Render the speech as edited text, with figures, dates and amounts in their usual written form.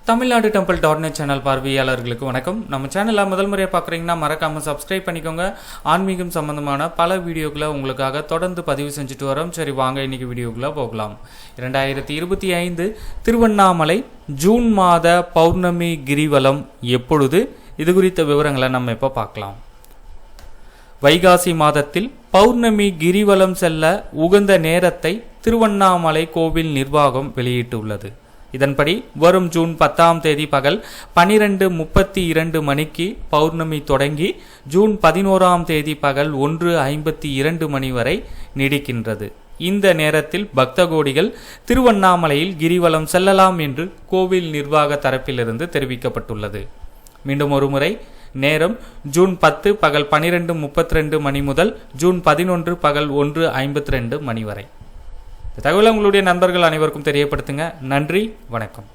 Tamil Nadu temple dot channel பார்வையாளர்களுக்கு வணக்கம். நம்ம சேனலில் முதல் முறையாக பார்க்குறீங்கன்னா மறக்காமல் சப்ஸ்கிரைப் பண்ணிக்கோங்க. ஆன்மீகம் சம்பந்தமான பல வீடியோக்களை உங்களுக்காக தொடர்ந்து பதிவு செஞ்சுட்டு வரோம். சரி, வாங்க இன்னைக்கு வீடியோக்குள்ளே போகலாம். 2025 திருவண்ணாமலை ஜூன் மாத பௌர்ணமி கிரிவலம் எப்பொழுது? இது குறித்த விவரங்களை நம்ம இப்போ பார்க்கலாம். வைகாசி மாதத்தில் பௌர்ணமி கிரிவலம் செல்ல உகந்த நேரத்தை திருவண்ணாமலை கோவில் நிர்வாகம் வெளியிட்டுள்ளது. இதன்படி வரும் ஜூன் 10ஆம் தேதி பகல் 12:32 மணிக்கு பௌர்ணமி தொடங்கி ஜூன் 11ஆம் தேதி பகல் 1:52 மணி வரை நீடிக்கின்றது. இந்த நேரத்தில் பக்த கோடிகள் திருவண்ணாமலையில் கிரிவலம் செல்லலாம் என்று கோவில் நிர்வாக தரப்பிலிருந்து தெரிவிக்கப்பட்டுள்ளது. மீண்டும் ஒருமுறை நேரம் ஜூன் 10 பகல் 12:32 மணி முதல் ஜூன் 11 பகல் 1:52 மணி வரை. தகவலை உங்களுடைய நண்பர்கள் அனைவருக்கும் தெரியப்படுத்துங்க. நன்றி, வணக்கம்.